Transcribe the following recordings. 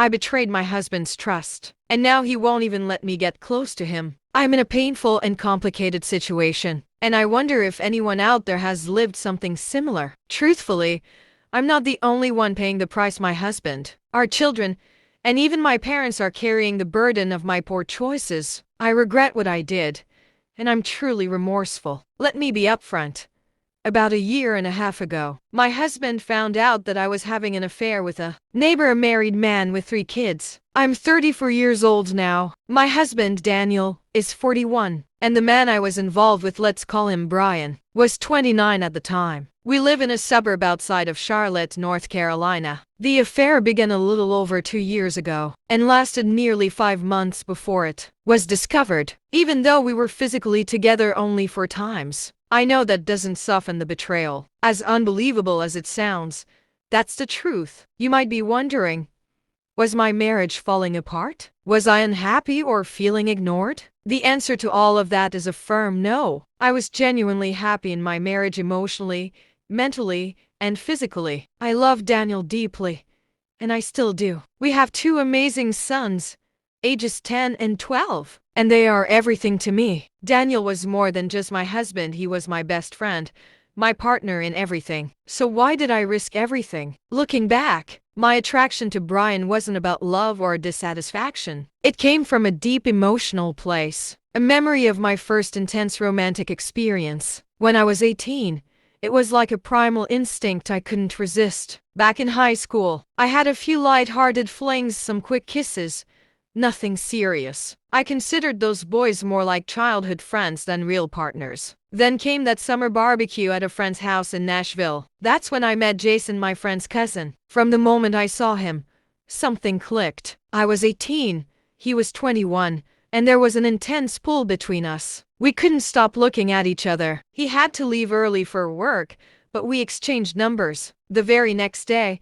I betrayed my husband's trust, and now he won't even let me get close to him. I'm in a painful and complicated situation, and I wonder if anyone out there has lived something similar. Truthfully, I'm not the only one paying the price. My husband, our children, and even my parents are carrying the burden of my poor choices. I regret what I did, and I'm truly remorseful. Let me be upfront. About a year and a half ago, my husband found out that I was having an affair with a neighbor, a married man with 3 kids. I'm 34 years old now. My husband, Daniel, is 41, and the man I was involved with, let's call him Brian, was 29 at the time. We live in a suburb outside of Charlotte, North Carolina. The affair began a little over 2 years ago and lasted nearly 5 months before it was discovered, even though we were physically together only 4 times. I know that doesn't soften the betrayal. As unbelievable as it sounds, that's the truth. You might be wondering, was my marriage falling apart? Was I unhappy or feeling ignored? The answer to all of that is a firm no. I was genuinely happy in my marriage emotionally, mentally, and physically. I love Daniel deeply, and I still do. We have 2 amazing sons, ages 10 and 12, and they are everything to me. Daniel was more than just my husband, he was my best friend, my partner in everything. So why did I risk everything? Looking back, my attraction to Brian wasn't about love or dissatisfaction. It came from a deep emotional place, a memory of my first intense romantic experience. When I was 18, it was like a primal instinct I couldn't resist. Back in high school, I had a few light-hearted flings, some quick kisses. Nothing serious. I considered those boys more like childhood friends than real partners. Then came that summer barbecue at a friend's house in Nashville. That's when I met Jason, my friend's cousin. From the moment I saw him, something clicked. I was 18, he was 21, and there was an intense pull between us. We couldn't stop looking at each other. He had to leave early for work, but we exchanged numbers. The very next day,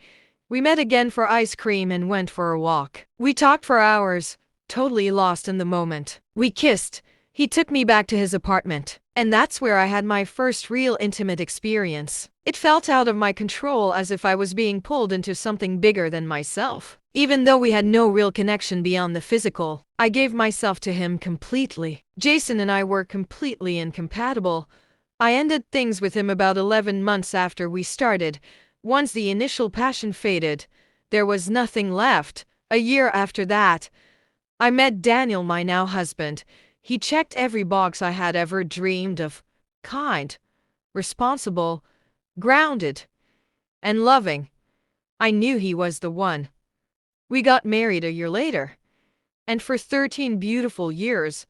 we met again for ice cream and went for a walk. We talked for hours, totally lost in the moment. We kissed. He took me back to his apartment, and that's where I had my first real intimate experience. It felt out of my control, as if I was being pulled into something bigger than myself. Even though we had no real connection beyond the physical, I gave myself to him completely. Jason and I were completely incompatible. I ended things with him about 11 months after we started. Once the initial passion faded, there was nothing left. A year after that, I met Daniel, my now husband. He checked every box I had ever dreamed of. Kind, responsible, grounded, and loving. I knew he was the one. We got married a year later, and for 13 beautiful years,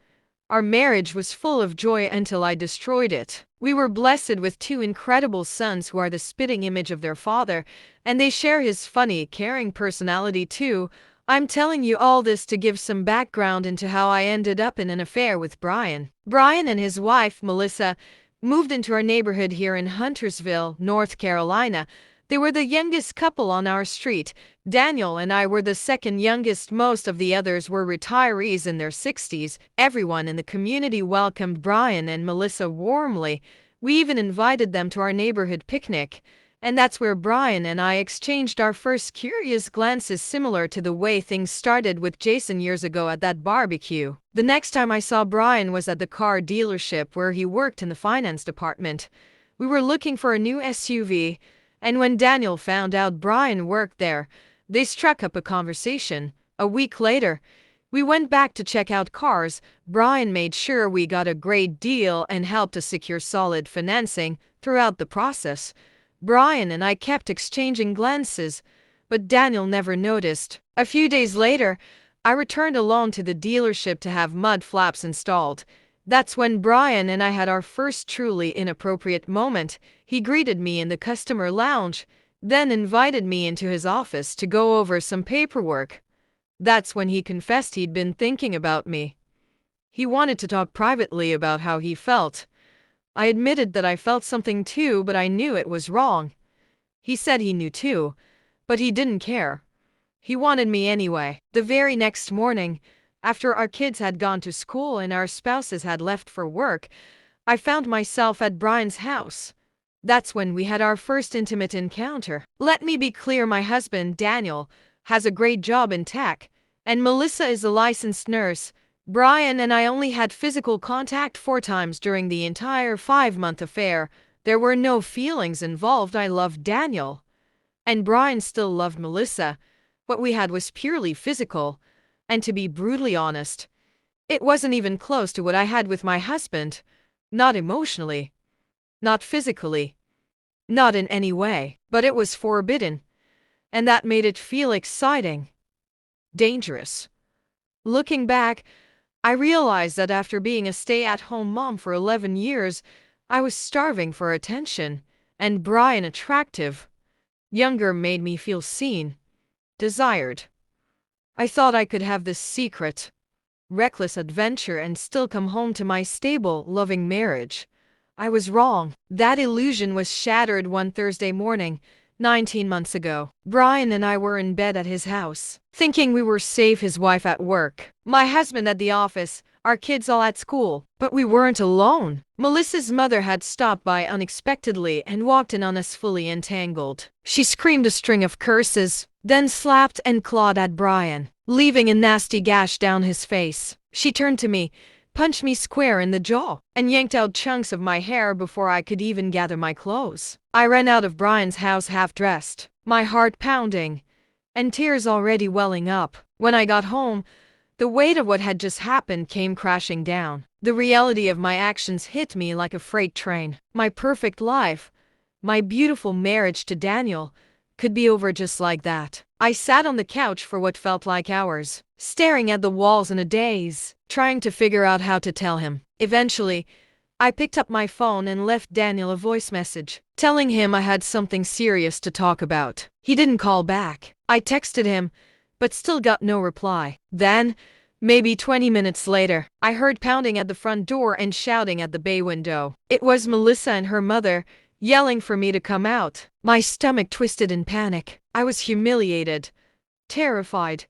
our marriage was full of joy until I destroyed it. We were blessed with 2 incredible sons who are the spitting image of their father, and they share his funny, caring personality too. I'm telling you all this to give some background into how I ended up in an affair with Brian. Brian and his wife, Melissa, moved into our neighborhood here in Huntersville, North Carolina. They were the youngest couple on our street. Daniel and I were the second youngest. Most of the others were retirees in their 60s. Everyone in the community welcomed Brian and Melissa warmly. We even invited them to our neighborhood picnic. And that's where Brian and I exchanged our first curious glances, similar to the way things started with Jason years ago at that barbecue. The next time I saw Brian was at the car dealership where he worked in the finance department. We were looking for a new SUV, and when Daniel found out Brian worked there, they struck up a conversation. A week later, we went back to check out cars. Brian made sure we got a great deal and helped us secure solid financing. Throughout the process, Brian and I kept exchanging glances, but Daniel never noticed. A few days later, I returned alone to the dealership to have mud flaps installed. That's when Brian and I had our first truly inappropriate moment. He greeted me in the customer lounge, then invited me into his office to go over some paperwork. That's when he confessed he'd been thinking about me. He wanted to talk privately about how he felt. I admitted that I felt something too, but I knew it was wrong. He said he knew too, but he didn't care. He wanted me anyway. The very next morning, after our kids had gone to school and our spouses had left for work, I found myself at Brian's house. That's when we had our first intimate encounter. Let me be clear, my husband, Daniel, has a great job in tech, and Melissa is a licensed nurse. Brian and I only had physical contact 4 times during the entire 5-month affair. There were no feelings involved. I loved Daniel, and Brian still loved Melissa. What we had was purely physical, and to be brutally honest, it wasn't even close to what I had with my husband. Not emotionally, not physically, not in any way, but it was forbidden, and that made it feel exciting, dangerous. Looking back, I realized that after being a stay-at-home mom for 11 years, I was starving for attention, and Brian, attractive, younger, made me feel seen, desired. I thought I could have this secret, reckless adventure and still come home to my stable, loving marriage. I was wrong. That illusion was shattered one Thursday morning, 19 months ago. Brian and I were in bed at his house, thinking we were safe, his wife at work, my husband at the office, our kids all at school. But we weren't alone. Melissa's mother had stopped by unexpectedly and walked in on us fully entangled. She screamed a string of curses, then slapped and clawed at Brian, leaving a nasty gash down his face. She turned to me, punched me square in the jaw, and yanked out chunks of my hair before I could even gather my clothes. I ran out of Brian's house half-dressed, my heart pounding, and tears already welling up. When I got home, the weight of what had just happened came crashing down. The reality of my actions hit me like a freight train. My perfect life, my beautiful marriage to Daniel, could be over just like that. I sat on the couch for what felt like hours, staring at the walls in a daze, trying to figure out how to tell him. Eventually, I picked up my phone and left Daniel a voice message, telling him I had something serious to talk about. He didn't call back. I texted him, but still got no reply. Then, maybe 20 minutes later, I heard pounding at the front door and shouting at the bay window. It was Melissa and her mother, yelling for me to come out. My stomach twisted in panic. I was humiliated, terrified.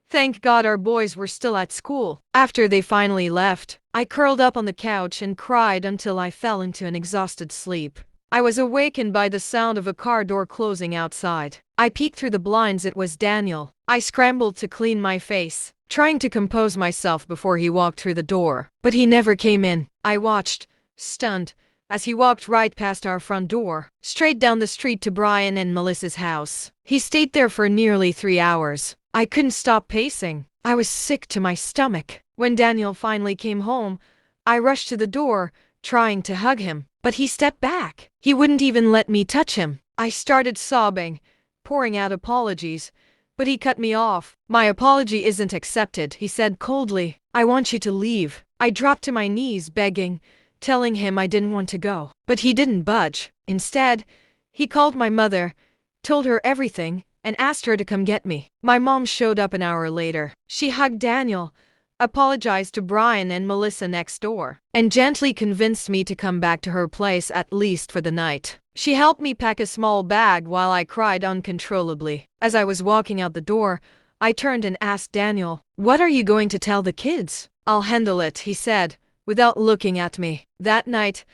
Thank God our boys were still at school. After they finally left, I curled up on the couch and cried until I fell into an exhausted sleep. I was awakened by the sound of a car door closing outside. I peeked through the blinds. It was Daniel. I scrambled to clean my face, trying to compose myself before he walked through the door. But he never came in. I watched, stunned, as he walked right past our front door, straight down the street to Brian and Melissa's house. He stayed there for nearly 3 hours. I couldn't stop pacing. I was sick to my stomach. When Daniel finally came home, I rushed to the door, trying to hug him, but he stepped back. He wouldn't even let me touch him. I started sobbing, pouring out apologies, but he cut me off. My apology isn't accepted, he said coldly. I want you to leave. I dropped to my knees, begging, telling him I didn't want to go. But he didn't budge. Instead, he called my mother, told her everything, and asked her to come get me. My mom showed up an hour later. She hugged Daniel, apologized to Brian and Melissa next door, and gently convinced me to come back to her place at least for the night. She helped me pack a small bag while I cried uncontrollably. As I was walking out the door, I turned and asked Daniel, "What are you going to tell the kids?" "I'll handle it," he said, without looking at me. That night,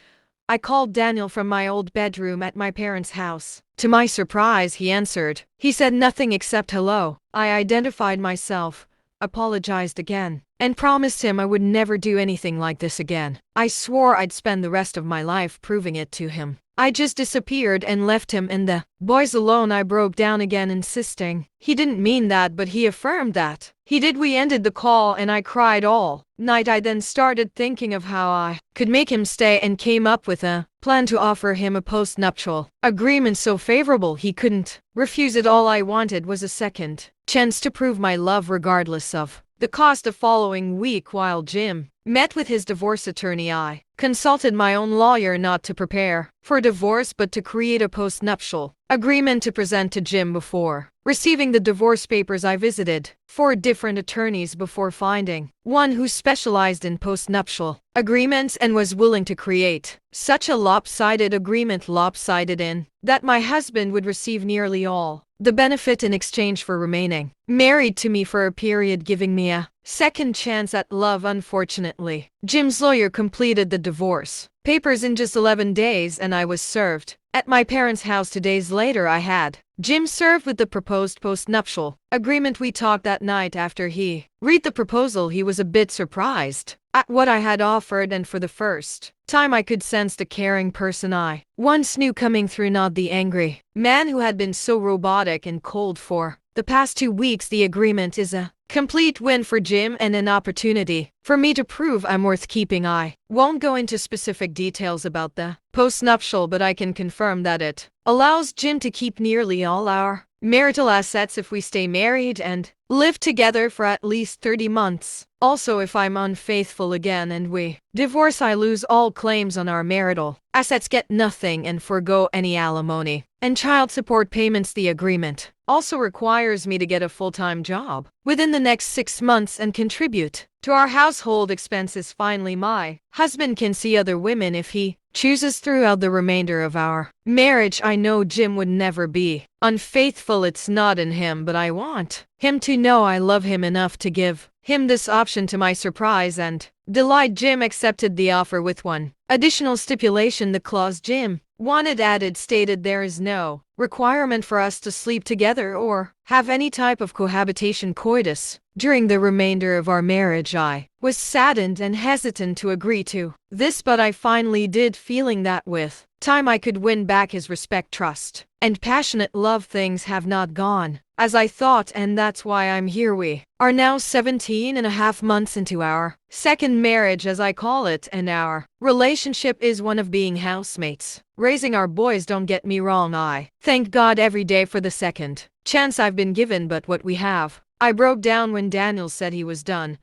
I called Daniel from my old bedroom at my parents' house. To my surprise, he answered. He said nothing except hello. I identified myself, apologized again, and promised him I would never do anything like this again. I swore I'd spend the rest of my life proving it to him. I just disappeared and left him and the boys alone. I broke down again, insisting he didn't mean that, but he affirmed that he did. We ended the call and I cried all night. I then started thinking of how I could make him stay and came up with a plan to offer him a post-nuptial agreement so favorable he couldn't refuse it. All I wanted was a second chance to prove my love regardless of the cost. The following week, while Jim met with his divorce attorney, I consulted my own lawyer not to prepare for divorce but to create a post-nuptial agreement to present to Jim. Before receiving the divorce papers, I visited 4 different attorneys before finding one who specialized in post-nuptial agreements and was willing to create such a lopsided agreement, lopsided in that my husband would receive nearly all the benefit in exchange for remaining married to me for a period, giving me a second chance at love. Unfortunately, Jim's lawyer completed the divorce papers in just 11 days and I was served at my parents' house 2 days later. I had Jim served with the proposed postnuptial agreement. We talked that night after he read the proposal. He was a bit surprised at what I had offered, and for the first time I could sense the caring person I once knew coming through, not the angry man who had been so robotic and cold for the past 2 weeks. The agreement is a complete win for Jim and an opportunity for me to prove I'm worth keeping. I won't go into specific details about the postnuptial, but I can confirm that it allows Jim to keep nearly all our marital assets if we stay married and live together for at least 30 months. Also, if I'm unfaithful again and we divorce, I lose all claims on our marital assets, get nothing, and forgo any alimony and child support payments. The agreement also requires me to get a full-time job within the next 6 months and contribute to our household expenses. Finally, my husband can see other women if he chooses throughout the remainder of our marriage. I know Jim would never be unfaithful. It's not in him, but I want him to know I love him enough to give him this option. To my surprise and delight, Jim accepted the offer with one additional stipulation. The clause Jim wanted added stated there is no requirement for us to sleep together or have any type of cohabitation coitus during the remainder of our marriage. I was saddened and hesitant to agree to this, but I finally did, feeling that with time I could win back his respect, trust, and passionate love. Things have not gone as I thought, and that's why I'm here. We are now 17 and a half months into our second marriage, as I call it, and our relationship is one of being housemates, raising our boys. Don't get me wrong, I thank God every day for the second chance I've been given, but what we have. I broke down when Daniel said he was done.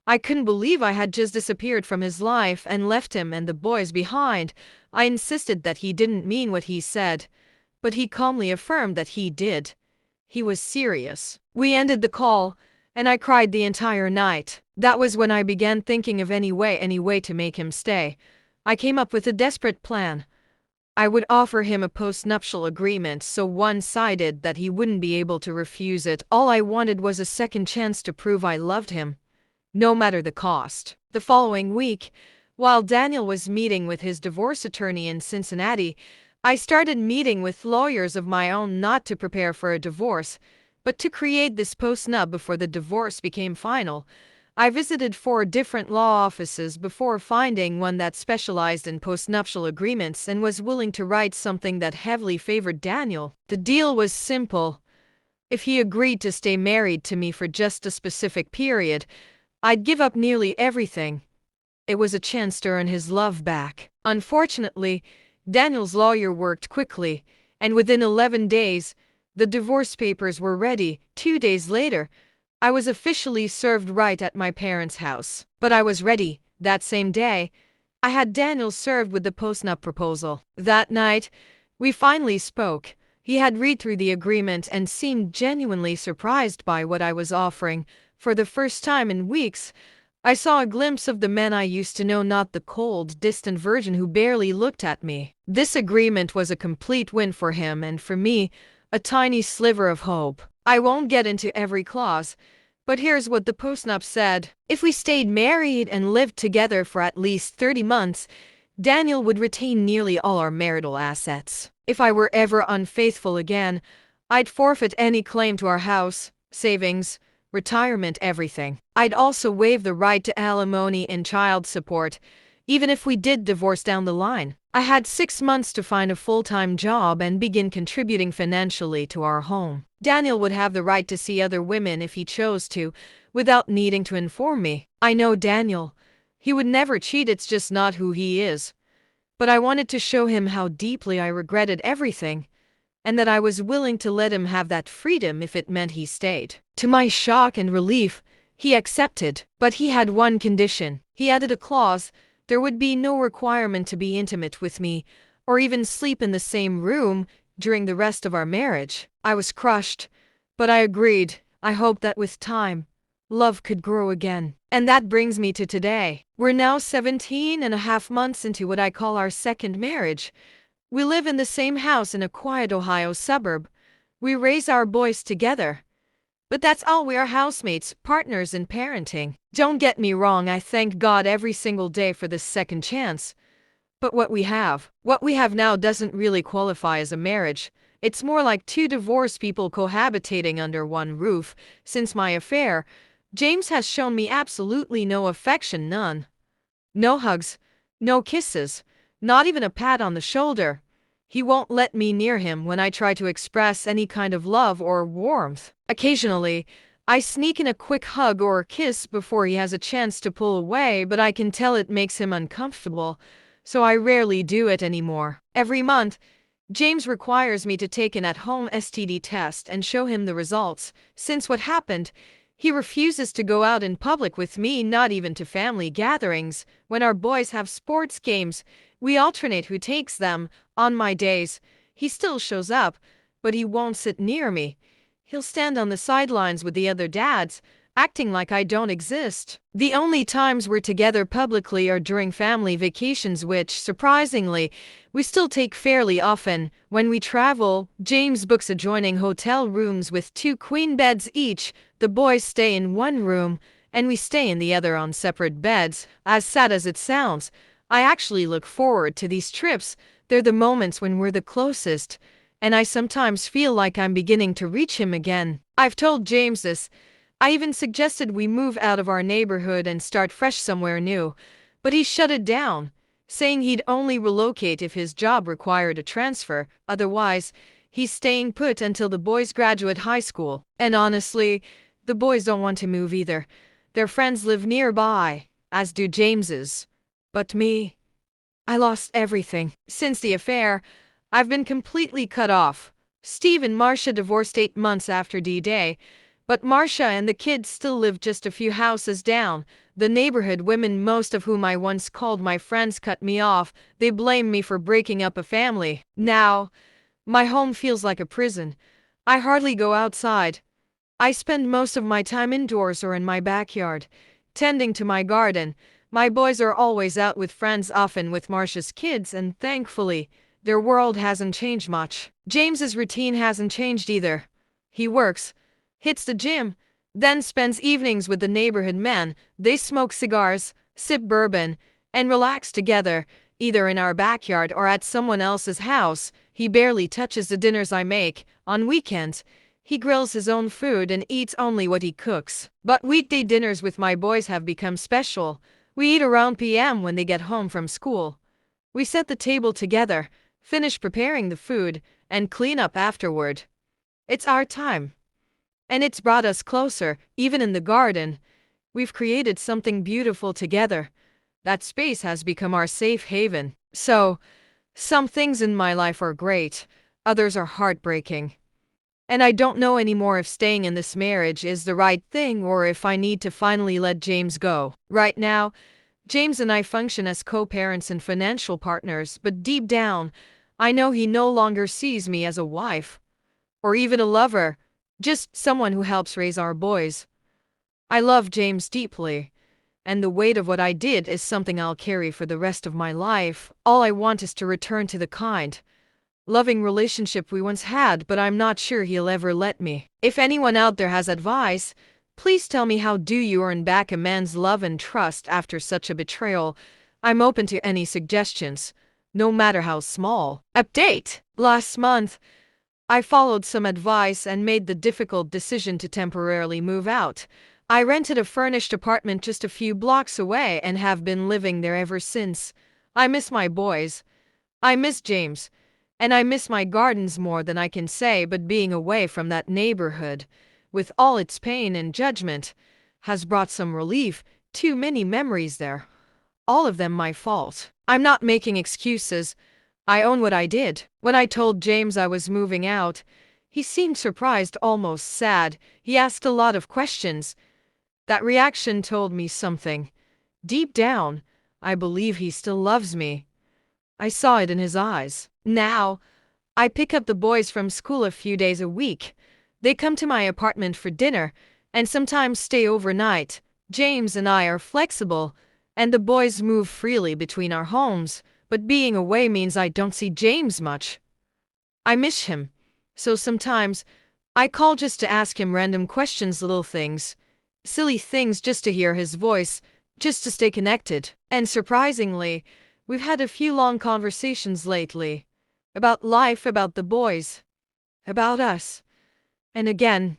I couldn't believe I had just disappeared from his life and left him and the boys behind. I insisted that he didn't mean what he said, but he calmly affirmed that he did. He was serious. We ended the call, and I cried the entire night. That was when I began thinking of any way to make him stay. I came up with a desperate plan. I would offer him a postnuptial agreement so one-sided that he wouldn't be able to refuse it. All I wanted was a second chance to prove I loved him, no matter the cost. The following week, while Daniel was meeting with his divorce attorney in Cincinnati, I started meeting with lawyers of my own, not to prepare for a divorce, but to create this postnup before the divorce became final. I visited 4 different law offices before finding one that specialized in postnuptial agreements and was willing to write something that heavily favored Daniel. The deal was simple. If he agreed to stay married to me for just a specific period, I'd give up nearly everything. It was a chance to earn his love back. Unfortunately, Daniel's lawyer worked quickly, and within 11 days, the divorce papers were ready. 2 days later, I was officially served right at my parents' house. But I was ready. That same day, I had Daniel served with the postnup proposal. That night, we finally spoke. He had read through the agreement and seemed genuinely surprised by what I was offering. For the first time in weeks, I saw a glimpse of the man I used to know, not the cold, distant virgin who barely looked at me. This agreement was a complete win for him, and for me, a tiny sliver of hope. I won't get into every clause, but here's what the postnup said. If we stayed married and lived together for at least 30 months, Daniel would retain nearly all our marital assets. If I were ever unfaithful again, I'd forfeit any claim to our house, savings, retirement, everything. I'd also waive the right to alimony and child support, even if we did divorce down the line. I had 6 months to find a full-time job and begin contributing financially to our home. Daniel would have the right to see other women if he chose to, without needing to inform me. I know Daniel. He would never cheat, it's just not who he is. But I wanted to show him how deeply I regretted everything, and that I was willing to let him have that freedom if it meant he stayed. To my shock and relief, he accepted, but he had one condition. He added a clause: there would be no requirement to be intimate with me, or even sleep in the same room during the rest of our marriage. I was crushed, but I agreed. I hoped that with time, love could grow again. And that brings me to today. We're now 17 and a half months into what I call our second marriage. We live in the same house in a quiet Ohio suburb. We raise our boys together. But that's all. We are housemates, partners in parenting. Don't get me wrong, I thank God every single day for this second chance. But what we have now doesn't really qualify as a marriage. It's more like two divorced people cohabitating under one roof. Since my affair, James has shown me absolutely no affection, none. No hugs, no kisses, not even a pat on the shoulder. He won't let me near him when I try to express any kind of love or warmth. Occasionally, I sneak in a quick hug or a kiss before he has a chance to pull away, but I can tell it makes him uncomfortable, so I rarely do it anymore. Every month, James requires me to take an at-home STD test and show him the results. Since what happened, he refuses to go out in public with me, not even to family gatherings. When our boys have sports games, we alternate who takes them. On my days, he still shows up, but he won't sit near me. He'll stand on the sidelines with the other dads, acting like I don't exist. The only times we're together publicly are during family vacations, which, surprisingly, we still take fairly often. When we travel, James books adjoining hotel rooms with 2 queen beds each. The boys stay in one room, and we stay in the other on separate beds. As sad as it sounds, I actually look forward to these trips. They're the moments when we're the closest, and I sometimes feel like I'm beginning to reach him again. I've told James this. I even suggested we move out of our neighborhood and start fresh somewhere new, but he shut it down, saying he'd only relocate if his job required a transfer. Otherwise, he's staying put until the boys graduate high school. And honestly, the boys don't want to move either. Their friends live nearby, as do James's. But me, I lost everything. Since the affair, I've been completely cut off. Steve and Marcia divorced 8 months after D-Day, but Marcia and the kids still live just a few houses down. The neighborhood women, most of whom I once called my friends, cut me off. They blame me for breaking up a family. Now, my home feels like a prison. I hardly go outside. I spend most of my time indoors or in my backyard, tending to my garden. My boys are always out with friends, often with Marcia's kids, and thankfully, their world hasn't changed much. James's routine hasn't changed either. He works, hits the gym, then spends evenings with the neighborhood men. They smoke cigars, sip bourbon, and relax together, either in our backyard or at someone else's house. He barely touches the dinners I make. On weekends, he grills his own food and eats only what he cooks. But weekday dinners with my boys have become special. We eat around p.m. when they get home from school. We set the table together, finish preparing the food, and clean up afterward. It's our time. And it's brought us closer, even in the garden. We've created something beautiful together. That space has become our safe haven. So, some things in my life are great, others are heartbreaking. And I don't know anymore if staying in this marriage is the right thing or if I need to finally let James go. Right now, James and I function as co-parents and financial partners, but deep down, I know he no longer sees me as a wife, or even a lover, just someone who helps raise our boys. I love James deeply, and the weight of what I did is something I'll carry for the rest of my life. All I want is to return to the kind, loving relationship we once had, but I'm not sure he'll ever let me. If anyone out there has advice, please tell me, how do you earn back a man's love and trust after such a betrayal? I'm open to any suggestions, no matter how small. Update: last month, I followed some advice and made the difficult decision to temporarily move out. I rented a furnished apartment just a few blocks away and have been living there ever since. I miss my boys. I miss James. And I miss my gardens more than I can say, but being away from that neighborhood, with all its pain and judgment, has brought some relief. Too many memories there. All of them my fault. I'm not making excuses. I own what I did. When I told James I was moving out, he seemed surprised, almost sad. He asked a lot of questions. That reaction told me something. Deep down, I believe he still loves me. I saw it in his eyes. Now, I pick up the boys from school a few days a week. They come to my apartment for dinner, and sometimes stay overnight. James and I are flexible, and the boys move freely between our homes. But being away means I don't see James much. I miss him, so sometimes I call just to ask him random questions, little things, silly things, just to hear his voice, just to stay connected. And surprisingly, we've had a few long conversations lately. About life, about the boys. about us. And again,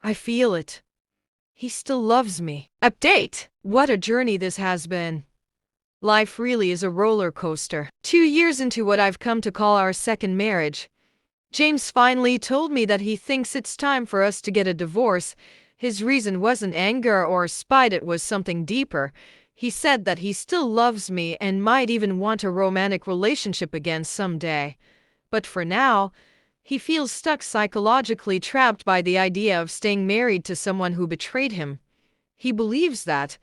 I feel it. He still loves me. Update! What a journey this has been. Life really is a roller coaster. 2 years into what I've come to call our second marriage, James finally told me that he thinks it's time for us to get a divorce. His reason wasn't anger or spite, it was something deeper. He said that he still loves me and might even want a romantic relationship again someday. But for now, he feels stuck, psychologically trapped by the idea of staying married to someone who betrayed him. He believes that,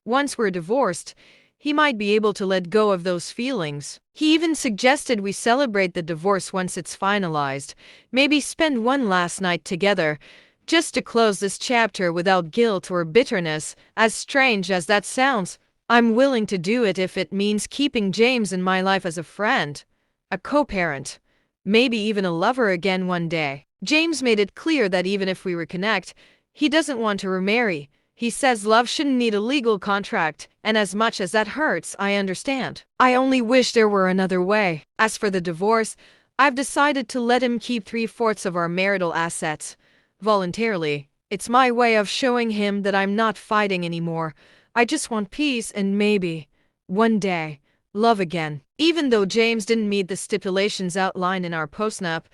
once we're divorced, he might be able to let go of those feelings. He even suggested we celebrate the divorce once it's finalized, maybe spend one last night together, just to close this chapter without guilt or bitterness. As strange as that sounds, I'm willing to do it if it means keeping James in my life as a friend, a co-parent, maybe even a lover again one day. James made it clear that even if we reconnect, he doesn't want to remarry. He says love shouldn't need a legal contract, and as much as that hurts, I understand. I only wish there were another way. As for the divorce, I've decided to let him keep 3/4 of our marital assets, voluntarily. It's my way of showing him that I'm not fighting anymore. I just want peace and maybe, one day, love again. Even though James didn't meet the stipulations outlined in our postnup,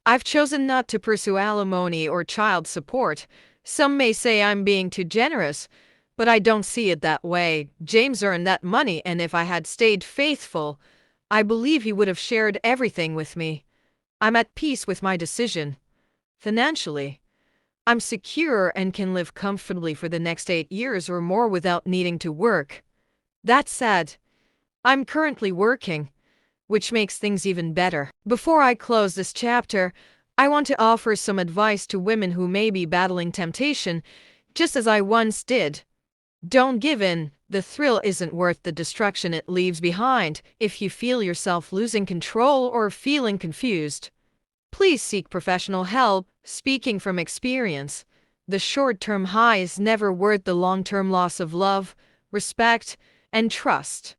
I've chosen not to pursue alimony or child support. Some may say I'm being too generous, but I don't see it that way. James earned that money, and if I had stayed faithful, I believe he would have shared everything with me. I'm at peace with my decision. Financially, I'm secure and can live comfortably for the next 8 years or more without needing to work. That said, I'm currently working, which makes things even better. Before I close this chapter, I want to offer some advice to women who may be battling temptation, just as I once did. Don't give in. The thrill isn't worth the destruction it leaves behind. If you feel yourself losing control or feeling confused, please seek professional help. Speaking from experience, the short-term high is never worth the long-term loss of love, respect, and trust.